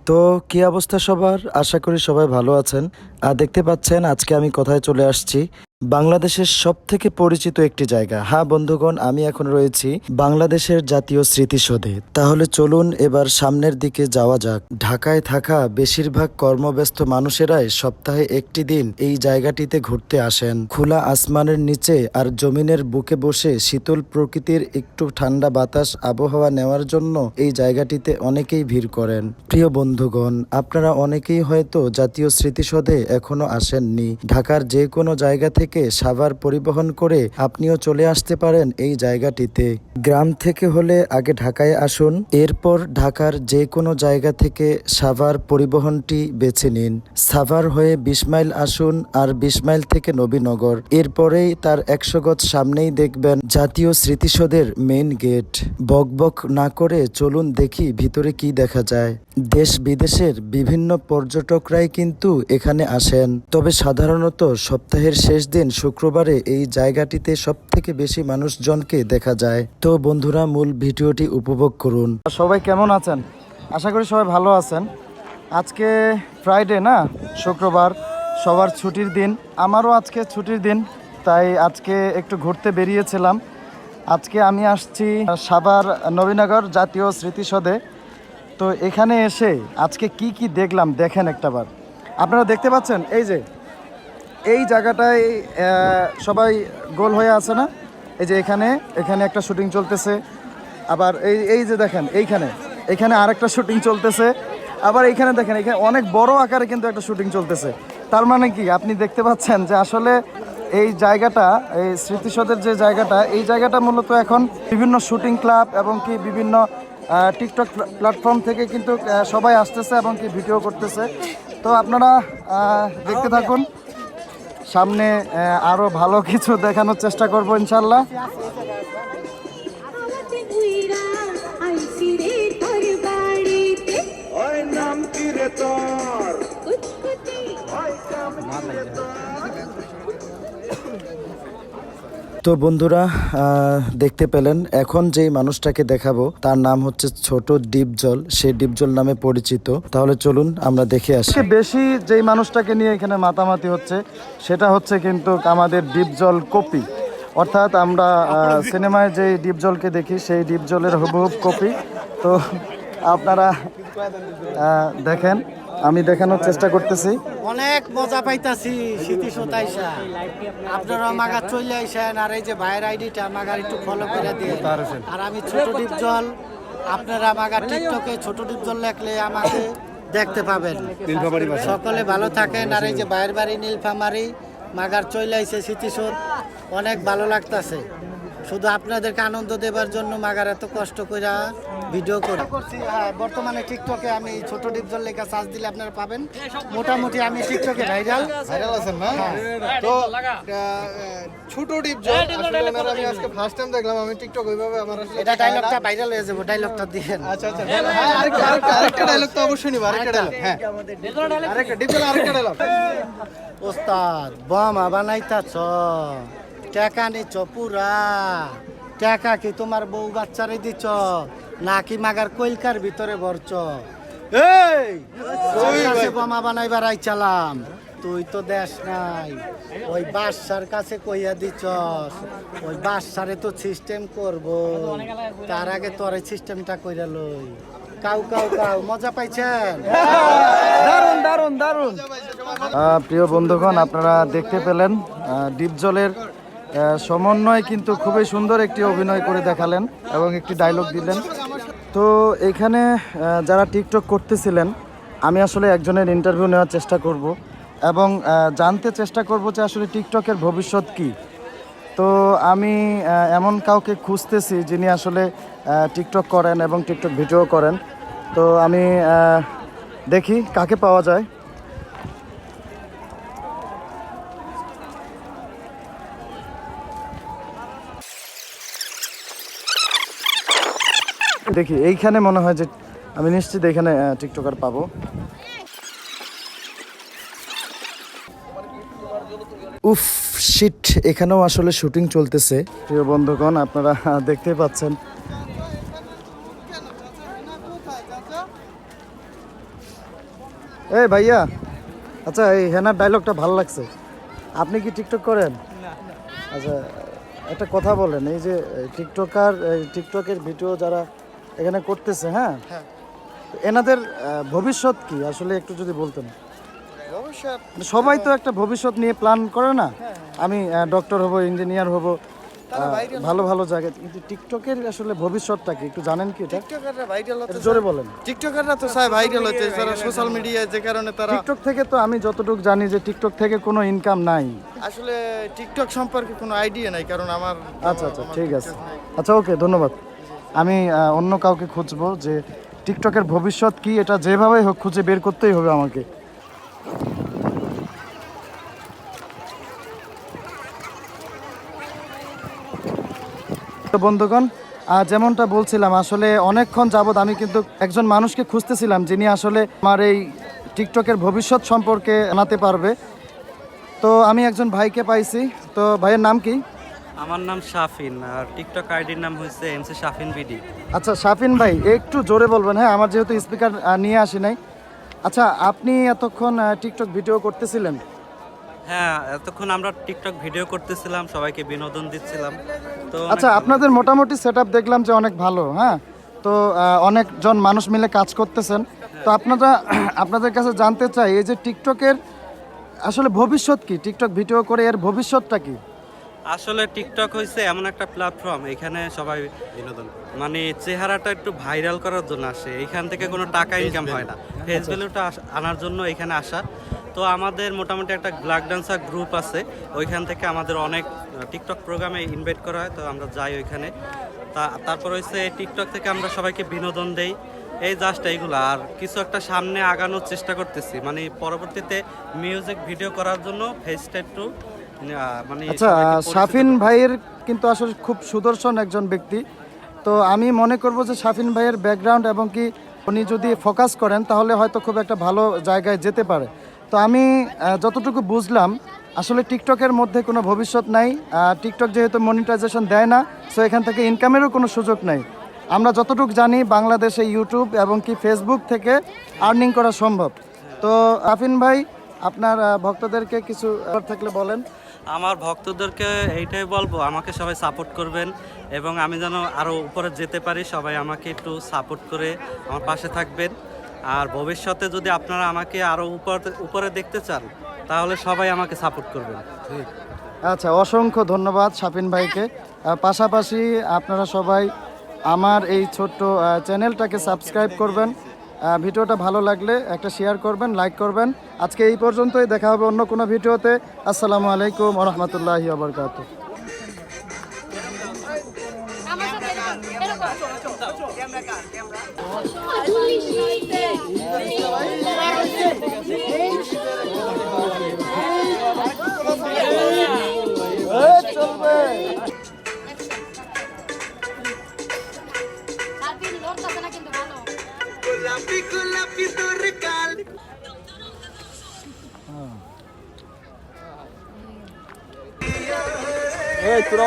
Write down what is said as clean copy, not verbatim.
তো কি অবস্থা সবার? আশা করি সবাই ভালো আছেন। আর দেখতে পাচ্ছেন আজকে আমি কোথায় চলে আসছি, বাংলাদেশের সব থেকে পরিচিত একটি জায়গা। হ্যাঁ বন্ধুগণ, আমি এখন রয়েছি বাংলাদেশের জাতীয় স্মৃতিসৌধে। তাহলে চলুন এবার সামনের দিকে যাওয়া যাক। ঢাকায় থাকা বেশিরভাগ কর্মব্যস্ত মানুষেরাই সপ্তাহে একটি দিন এই জায়গাটিতে ঘুরতে আসেন। খোলা আসমানের নিচে আর জমিনের বুকে বসে শীতল প্রকৃতির একটু ঠান্ডা বাতাস আবহাওয়া নেওয়ার জন্য এই জায়গাটিতে অনেকেই ভিড় করেন। প্রিয় বন্ধুগণ, আপনারা অনেকেই হয়তো জাতীয় স্মৃতিসৌধে এখনো আসেননি। ঢাকার যে কোনো জায়গা থেকে সাভার পরিবহন করে আপনিও চলে আসতে পারেন এই জায়গাটিতে। গ্রাম থেকে হলে আগে ঢাকায় আসুন, এরপর ঢাকার যে কোনো জায়গা থেকে সাভার পরিবহনটি বেছে নিন। সাভার হয়ে ২০ মাইল আসুন, আর ২০ মাইল থেকে নবীনগর। এরপরেই তার ১০০ গজ সামনেই দেখবেন জাতীয় স্মৃতিসৌধের মেইন গেট। বকবক না করে চলুন দেখি ভিতরে কি দেখা যায়। দেশ বিদেশের বিভিন্ন পর্যটকরাই কিন্তু এখানে আসেন, তবে সাধারণত সপ্তাহের শেষ দিন শুক্রবারে এই জায়গাটিতে সব থেকে বেশি মানুষজনকে দেখা যায়। তো বন্ধুরা, মূল ভিডিওটি উপভোগ করুন। সবাই কেমন আছেন? আশা করি সবাই ভালো আছেন। আজকে ফ্রাইডে না, শুক্রবার, সবার ছুটির দিন। আমারও আজকে ছুটির দিন, তাই আজকে একটু ঘুরতে বেরিয়েছিলাম। আজকে আমি আসছি সাভার নবীনগর জাতীয় স্মৃতিসৌধে। তো এখানে এসে আজকে কি কি দেখলাম দেখেন একটাবার। আপনারা দেখতে পাচ্ছেন এই যে এই জায়গাটায় সবাই গোল হয়ে আছে না, এই যে এখানে একটা শুটিং চলতেছে। আবার এই যে দেখেন এইখানে আরেকটা শুটিং চলতেছে। আবার এইখানে দেখেন, এখানে অনেক বড় আকারে কিন্তু একটা শুটিং চলতেছে। তার মানে কি আপনি দেখতে পাচ্ছেন যে আসলে এই জায়গাটা, এই স্মৃতিসৌধের যে জায়গাটা, এই জায়গাটা মূলত এখন বিভিন্ন শুটিং ক্লাব এবং কি বিভিন্ন টিকটক প্ল্যাটফর্ম থেকে কিন্তু সবাই আসতেছে এবং কি ভিডিও করতেছে। তো আপনারা দেখতে থাকুন, সামনে আরো ভালো কিছু দেখানোর চেষ্টা করব ইনশাল্লাহ। তো বন্ধুরা, দেখতে পেলেন এখন যেই মানুষটাকে দেখাবো তার নাম হচ্ছে ছোট ডিপজল। সে ডিপজল নামে পরিচিত। তাহলে চলুন আমরা দেখে আসি। বেশি যেই মানুষটাকে নিয়ে এখানে মাতামাতি হচ্ছে সেটা হচ্ছে কিন্তু আমাদের ডিপজল কপি, অর্থাৎ আমরা সিনেমায় যেই ডিপজলকে দেখি সেই ডিপজলের হুবহুব কপি। তো আপনারা দেখেন, আমি দেখানোর চেষ্টা করতেছি। অনেক মজা পাইতাছি স্মৃতিসৌধ আইসা। আপনারা মাগার চলে আইসেন, আর এই যে ভাইয়ের আইডিটা মাগার একটু ফলো করে দিয়ে। আর আমি ছোট ডিপজল, আপনারা মাগার টিকটকে ছোট ডিপজল লেখলে আমাকে দেখতে পাবেন। সকলে ভালো থাকেন। আর এই যে ভাইয়ের বাড়ি নীলফামারি, মাগার চলে আইসে স্মৃতিসৌধ, অনেক ভালো লাগতাছে। শুধু আপনাদেরকে আনন্দ দেবার জন্য মাগার এত কষ্ট করে ভিডিও করছি। বর্তমানে টিকটকে আমি ছোট ডিপজল লেখা সার্চ দিলে আপনারা পাবেন। মোটামুটি আমি টিকটকে ভাইরাল আছেন না? তো ছোট ডিপজল আসলে ওনার আমি আজকে ফার্স্ট টাইম দেখলাম। আমি টিকটক ওইভাবে আমার আসলে এটা ডায়লগটা ভাইরাল হয়ে যাবে, ডায়লগটা দিবেন। আচ্ছা আচ্ছা, আরেকটা ডায়লগ তো অবশ্যই নিব। আরেকটা ডায়লগ, হ্যাঁ আরেকটা ডিপজল, আরেকটা ডায়লগ। ওস্তাদ বোমা বানাইতাছ, টাকা নিচ্ছ পুরা, টাকা কি তোমার বউ বাচ্চারে দিচ্ছ নাকি মাগার কইলকার ভিতরে ভরছ? এই কাছে বোমা বানাইবার আইচালাম, তুই তো দেশ নাই। ওই বাদশার কাছে কইয়া দিচ্ছস, ওই বাদশারে তো সিস্টেম করব, তার আগে তোর সিস্টেমটা কইরা লই। কাউ কাউ কাউ, মজা পাইছেন? দারুন দারুন দারুন। প্রিয় বন্ধুগণ, আপনারা দেখতে পেলেন ডিপজলের সমন্বয় কিন্তু খুবই সুন্দর একটি অভিনয় করে দেখালেন এবং একটি ডায়লগ দিলেন। তো এখানে যারা টিকটক করতেছিলেন, আমি আসলে একজনের ইন্টারভিউ নেওয়ার চেষ্টা করব এবং জানতে চেষ্টা করব যে আসলে টিকটকের ভবিষ্যৎ কি। তো আমি এমন কাউকে খুঁজতেছি যিনি আসলে টিকটক করেন এবং টিকটক ভিডিও করেন। তো আমি দেখি কাকে পাওয়া যায়। দেখি এইখানে মনে হয় যে আমি নিশ্চিত এখানে টিকটকার পাবো। উফ শিট, এখানেও আসলে শুটিং চলতেছে। প্রিয় বন্ধুগণ, আপনারা দেখতেই পাচ্ছেন। এই ভাইয়া, আচ্ছা এই হেনার ডায়লগটা ভালো লাগছে। আপনি কি টিকটক করেন? আচ্ছা, একটা কথা বলেন, এই যে টিকটকের ভিডিও যারা এখানে করতেছে, হ্যাঁ, তো এনাদের ভবিষ্যৎ কি আসলে একটু যদি বলতেন। ভবিষ্যৎ সবাই তো একটা ভবিষ্যৎ নিয়ে প্ল্যান করে না, আমি ডক্টর হব, ইঞ্জিনিয়ার হব, ভালো ভালো জায়গায়, কিন্তু টিকটকের আসলে ভবিষ্যৎটা কি একটু জানেন কি এটা? টিকটকাররা ভাইরাল হতে একটু জোরে বলেন। টিকটকাররা তো চায় ভাইরাল হতে, যারা সোশ্যাল মিডিয়ায়, যে কারণে তারা টিকটক থেকে তো আমি যতটুকু জানি যে টিকটক থেকে কোনো ইনকাম নাই। আসলে টিকটক সম্পর্কে কোনো আইডিয়া নাই, কারণ আমার আচ্ছা আচ্ছা, ঠিক আছে, আচ্ছা ওকে, ধন্যবাদ। আমি অন্য কাউকে খুঁজবো যে টিকটকের ভবিষ্যৎ কি, এটা যেভাবেই হোক খুঁজে বের করতেই হবে আমাকে। তো বন্ধুগণ, যেমনটা বলছিলাম, আসলে অনেকক্ষণ যাবৎ আমি কিন্তু একজন মানুষকে খুঁজতেছিলাম যিনি আসলে আমার এই টিকটকের ভবিষ্যৎ সম্পর্কে জানাতে পারবে। তো আমি একজন ভাইকে পাইছি। তো ভাইয়ের নাম কি? আমার নাম শাফিন, আর টিকটক আইডির নাম হচ্ছে এমসি শাফিন বিডি। আচ্ছা শাফিন ভাই, একটু জোরে বলবেন, হ্যাঁ, আমার যেহেতু স্পিকার নিয়ে আসি নাই। আচ্ছা, আপনি এতক্ষণ টিকটক ভিডিও করতেছিলেন? হ্যাঁ, এতক্ষণ আমরা টিকটক ভিডিও করতেছিলাম, সবাইকে বিনোদন দিচ্ছিলাম। তো আচ্ছা, আপনাদের মোটামুটি সেটআপ দেখলাম যে অনেক ভালো, হ্যাঁ, তো অনেকজন মানুষ মিলে কাজ করতেছেন। তো আপনাদের কাছে জানতে চাই, এই যে টিকটকের আসলে ভবিষ্যৎ কি? টিকটক ভিডিও করে এর ভবিষ্যৎটা কি? আসলে টিকটক হয়েছে এমন একটা প্ল্যাটফর্ম, এখানে সবাই বিনোদন মানে চেহারাটা একটু ভাইরাল করার জন্য আসে। এখান থেকে কোনো টাকা ইনকাম হয় না, ফেস ভ্যালুটা আনার জন্য এখানে আসা। তো আমাদের মোটামুটি একটা ব্ল্যাক ডান্সার গ্রুপ আছে, ওইখান থেকে আমাদের অনেক টিকটক প্রোগ্রামে ইনভাইট করা হয়, তো আমরা যাই ওইখানে। তারপর হচ্ছে টিকটক থেকে আমরা সবাইকে বিনোদন দেই, এই জাস্ট এইগুলো। আর কিছু একটা সামনে আগানোর চেষ্টা করতেছি, মানে পরবর্তীতে মিউজিক ভিডিও করার জন্য ফেসটা একটু মানে আচ্ছা, সবাইকে পরিচিত শাফিন ভাইয়ের কিন্তু আসলে খুব সুদর্শন একজন ব্যক্তি। তো আমি মনে করব যে শাফিন ভাইয়ের ব্যাকগ্রাউন্ড এবং কি উনি যদি ফোকাস করেন তাহলে হয়তো খুব একটা ভালো জায়গায় যেতে পারে। তো আমি যতটুকু বুঝলাম, আসলে টিকটকের মধ্যে কোনো ভবিষ্যৎ নাই। টিকটক যেহেতু মনিটাইজেশন দেয় না, সো এখান থেকে ইনকামেরও কোনো সুযোগ নাই। আমরা যতটুকু জানি, বাংলাদেশে ইউটিউব এবং কি ফেসবুক থেকে আর্নিং করা সম্ভব। তো শাফিন ভাই, আপনার ভক্তদেরকে কিছু থাকলে বলেন। আমার ভক্তদেরকে এইটাই বলবো, আমাকে সবাই সাপোর্ট করবেন এবং আমি যেন আরও উপরে যেতে পারি। সবাই আমাকে একটু সাপোর্ট করে আমার পাশে থাকবেন। আর ভবিষ্যতে যদি আপনারা আমাকে আরও উপরে দেখতে চান, তাহলে সবাই আমাকে সাপোর্ট করবেন। ঠিক। আচ্ছা, অসংখ্য ধন্যবাদ শাফিন ভাইকে। পাশাপাশি আপনারা সবাই আমার এই ছোট্ট চ্যানেলটাকে সাবস্ক্রাইব করবেন। ভিডিওটা ভালো লাগলে একটা শেয়ার করবেন, লাইক করবেন। আজকে এই পর্যন্তই, দেখা হবে অন্য কোনো ভিডিওতে। আসসালামু আলাইকুম ওয়া রাহমাতুল্লাহি ওয়া বারাকাতুহু। এই তোরা